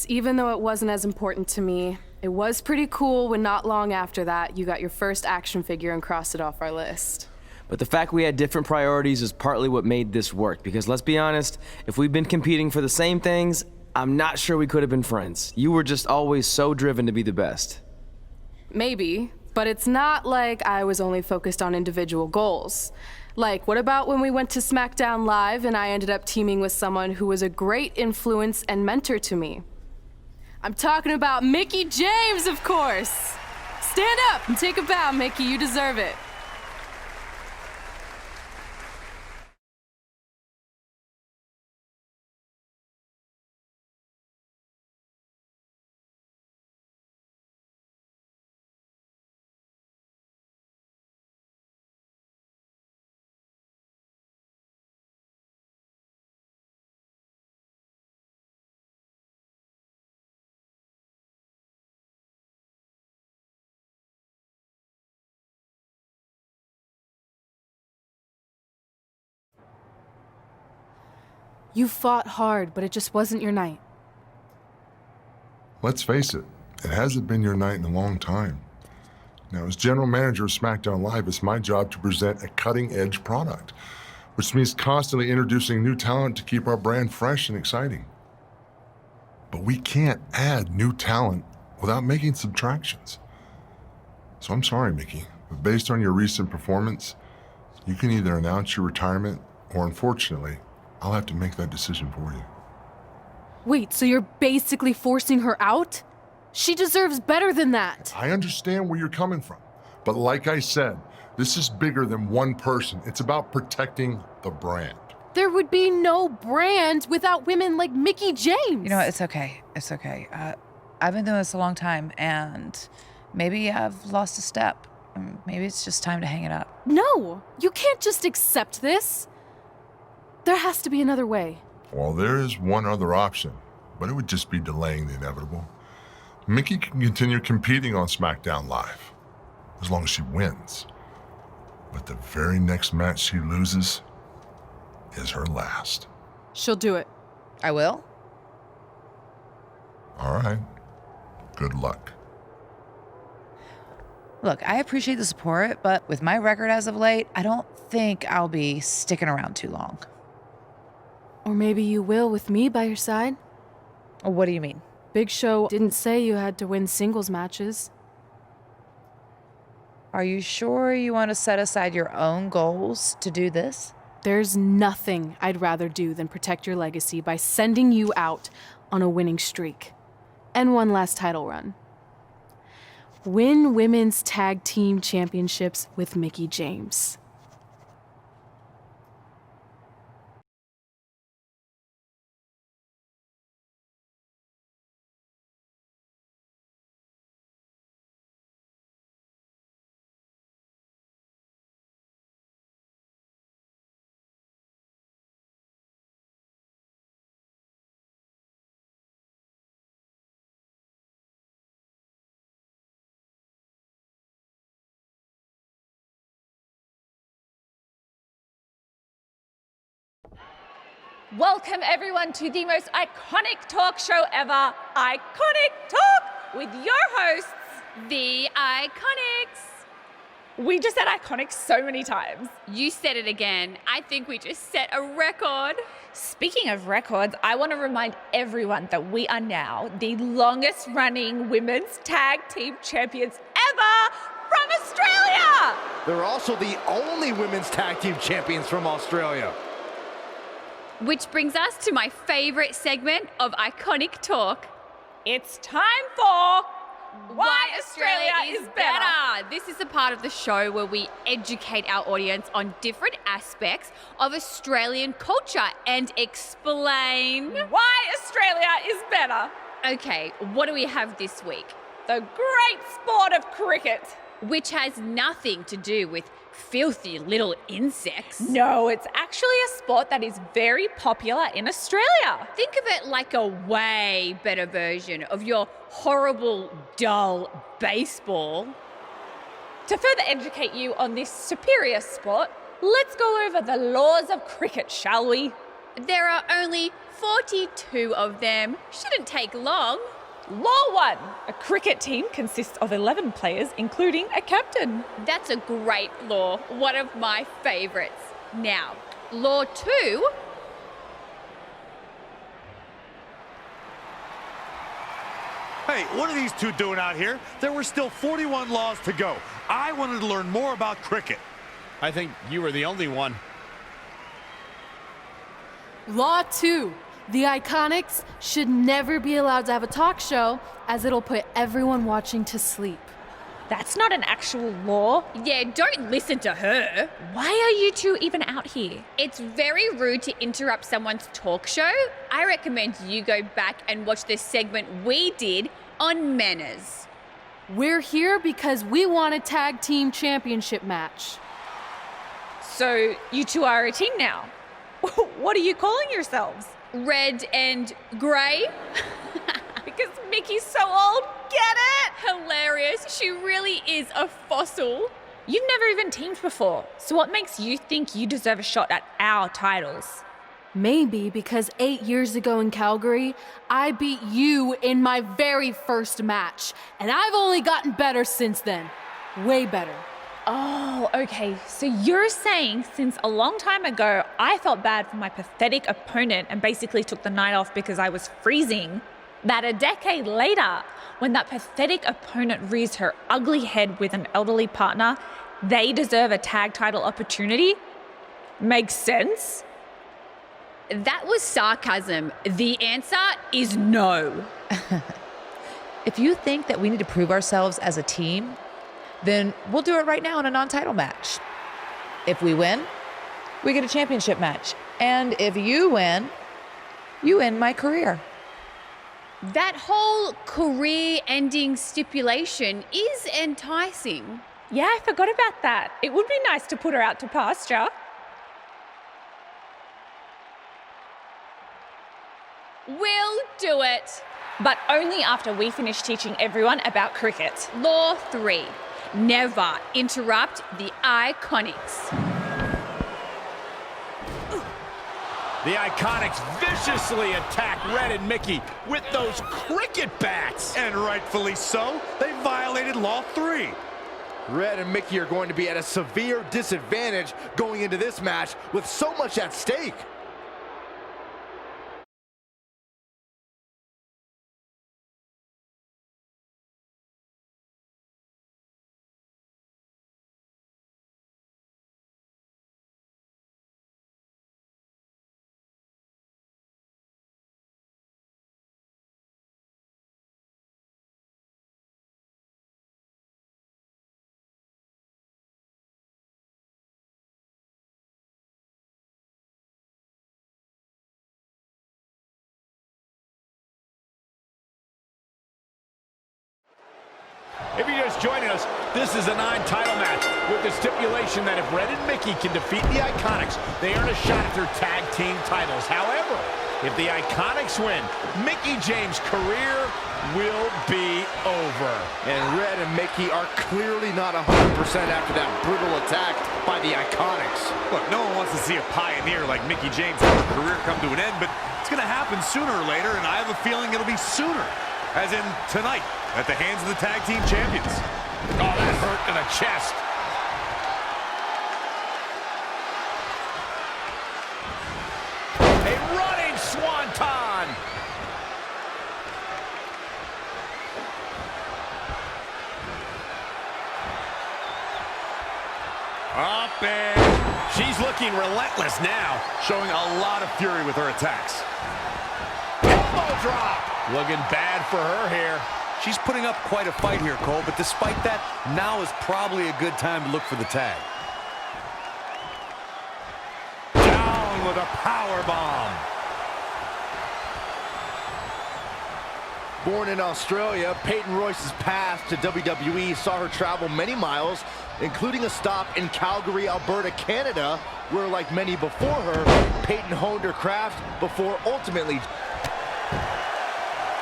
Even though it wasn't as important to me, it was pretty cool when not long after that, you got your first action figure and crossed it off our list. But the fact we had different priorities is partly what made this work, because let's be honest, if we'd been competing for the same things, I'm not sure we could have been friends. You were just always so driven to be the best. Maybe, but it's not like I was only focused on individual goals. Like, what about when we went to SmackDown Live and I ended up teaming with someone who was a great influence and mentor to me? I'm talking about Mickie James, of course! Stand up and take a bow, Mickie, you deserve it. You fought hard, but it just wasn't your night. Let's face it, it hasn't been your night in a long time. Now, as general manager of SmackDown Live, it's my job to present a cutting-edge product, which means constantly introducing new talent to keep our brand fresh and exciting. But we can't add new talent without making subtractions. So I'm sorry, Mickie, but based on your recent performance, you can either announce your retirement or, unfortunately, I'll have to make that decision for you. Wait, so you're basically forcing her out? She deserves better than that. I understand where you're coming from, but like I said, this is bigger than one person. It's about protecting the brand. There would be no brand without women like Mickie James. You know what? It's okay. It's okay. I've been doing this a long time, and maybe I've lost a step. Maybe it's just time to hang it up. No, you can't just accept this. There has to be another way. Well, there is one other option, but it would just be delaying the inevitable. Mickie can continue competing on SmackDown Live, as long as she wins. But the very next match she loses is her last. She'll do it. I will? All right. Good luck. Look, I appreciate the support, but with my record as of late, I don't think I'll be sticking around too long. Or maybe you will with me by your side. What do you mean? Big Show didn't say you had to win singles matches. Are you sure you want to set aside your own goals to do this? There's nothing I'd rather do than protect your legacy by sending you out on a winning streak. And one last title run. Win women's tag team championships with Mickie James. Welcome everyone to the most iconic talk show ever, Iconic Talk, with your hosts, The Iconics. We just said iconic so many times. You said it again. I think we just set a record. Speaking of records, I want to remind everyone that we are now the longest running women's tag team champions ever from Australia. They're also the only women's tag team champions from Australia. Which brings us to my favorite segment of Iconic Talk. It's time for Why Australia is Better. This is a part of the show where we educate our audience on different aspects of Australian culture and explain Why Australia is better. Okay, what do we have this week? The great sport of cricket. Which has nothing to do with filthy little insects. No, it's actually a sport that is very popular in Australia. Think of it like a way better version of your horrible, dull baseball. To further educate you on this superior sport, let's go over the laws of cricket, shall we? There are only 42 of them. Shouldn't take long. Law 1. A cricket team consists of 11 players, including a captain. That's a great law, one of my favourites. Now, law 2. Hey, what are these two doing out here? There were still 41 laws to go. I wanted to learn more about cricket. I think you were the only one. Law 2. The Iconics should never be allowed to have a talk show, as it'll put everyone watching to sleep. That's not an actual law. Yeah, don't listen to her. Why are you two even out here? It's very rude to interrupt someone's talk show. I recommend you go back and watch the segment we did on manners. We're here because we want a tag team championship match. So you two are a team now. What are you calling yourselves? Red and grey? Because Mickey's so old. Get it? Hilarious. She really is a fossil. You've never even teamed before. So what makes you think you deserve a shot at our titles? Maybe because 8 years ago in Calgary, I beat you in my very first match. And I've only gotten better since then. Way better. Oh, okay. So you're saying since a long time ago, I felt bad for my pathetic opponent and basically took the night off because I was freezing, that a decade later, when that pathetic opponent rears her ugly head with an elderly partner, they deserve a tag title opportunity? Makes sense? That was sarcasm. The answer is no. If you think that we need to prove ourselves as a team, then we'll do it right now in a non-title match. If we win, we get a championship match. And if you end my career. That whole career-ending stipulation is enticing. Yeah, I forgot about that. It would be nice to put her out to pasture. We'll do it. But only after we finish teaching everyone about cricket. Law 3. Never interrupt the Iconics. The Iconics viciously attack Red and Mickey with those cricket bats. And rightfully so, they violated Law 3. Red and Mickey are going to be at a severe disadvantage going into this match with so much at stake. If you're just joining us, this is a non-title match with the stipulation that if Red and Mickey can defeat the Iconics, they earn a shot at their tag team titles. However, if the Iconics win, Mickey James' career will be over. And Red and Mickey are clearly not 100% after that brutal attack by the Iconics. Look, no one wants to see a pioneer like Mickey James have her career come to an end, but it's going to happen sooner or later, and I have a feeling it'll be sooner, as in tonight, at the hands of the tag team champions. Oh, that hurt to the chest. A running swanton. Up and she's looking relentless now, showing a lot of fury with her attacks. Elbow drop. Looking bad for her here. She's putting up quite a fight here, Cole, but despite that, now is probably a good time to look for the tag. Down with a power bomb. Born in Australia, Peyton Royce's path to WWE saw her travel many miles, including a stop in Calgary, Alberta, Canada, where, like many before her, Peyton honed her craft before ultimately...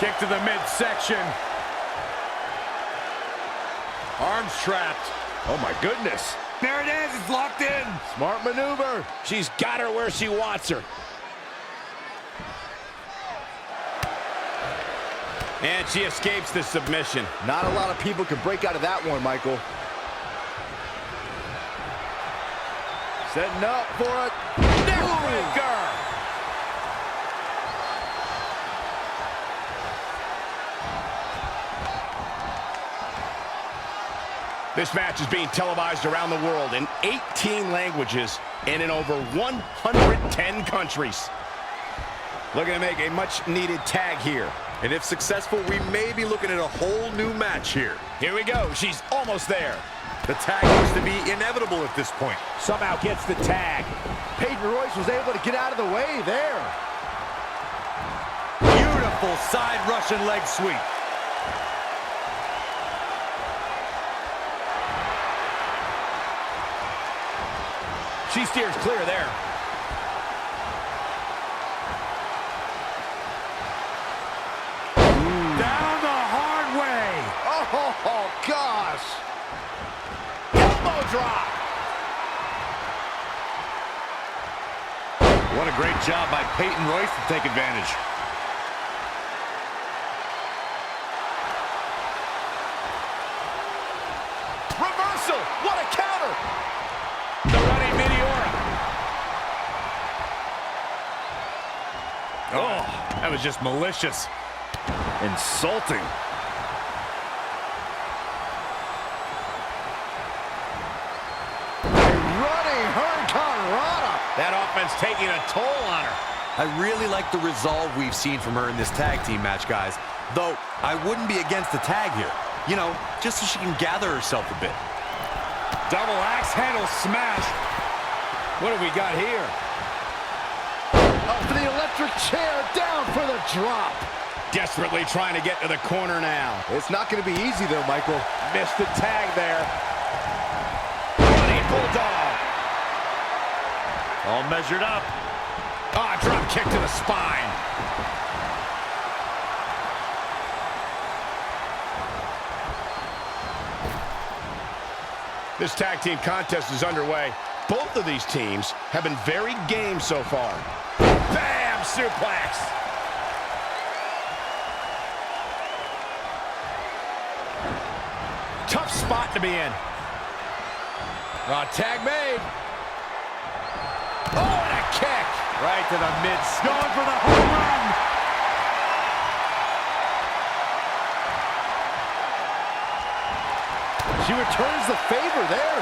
Kick to the midsection. Arms trapped. Oh my goodness. There it is, it's locked in. Smart maneuver. She's got her where she wants her. And she escapes the submission. Not a lot of people can break out of that one, Michael. Setting up for a neckbreaker. This match is being televised around the world in 18 languages and in over 110 countries. Looking to make a much-needed tag here. And if successful, we may be looking at a whole new match here. Here we go. She's almost there. The tag looks to be inevitable at this point. Somehow gets the tag. Peyton Royce was able to get out of the way there. Beautiful side Russian leg sweep. She steers clear there. Down the hard way. Oh, gosh. Elbow drop. What a great job by Peyton Royce to take advantage. Reversal. What a counter. The running Meteora. Oh, that was just malicious. Insulting. Running hurricanrana. That offense taking a toll on her. I really like the resolve we've seen from her in this tag team match, guys. Though, I wouldn't be against the tag here. You know, just so she can gather herself a bit. Double axe handle smash. What do we got here? Up for the electric chair, down for the drop. Desperately trying to get to the corner now. It's not going to be easy, though, Michael. Missed the tag there. Running bulldog. All measured up. Ah, drop kick to the spine. This tag team contest is underway. Both of these teams have been very game so far. Bam! Suplex. Tough spot to be in. Tag made. Oh, and a kick. Right to the mid. Going for the home run. She returns the favor there.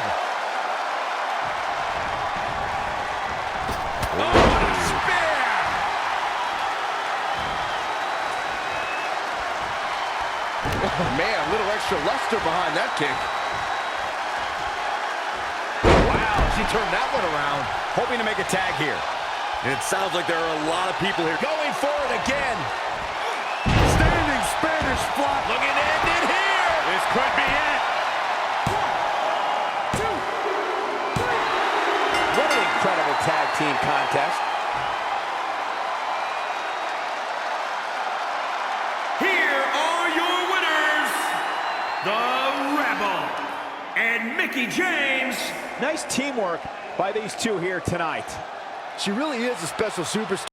Oh, what a spear! Man, a little extra luster behind that kick. Wow, she turned that one around. Hoping to make a tag here. And it sounds like there are a lot of people here. Going for it again. Standing Spanish flop. Looking to end it here. This could be it. What an incredible tag team contest. Here are your winners, the Rebel and Mickie James. Nice teamwork by these two here tonight. She really is a special superstar.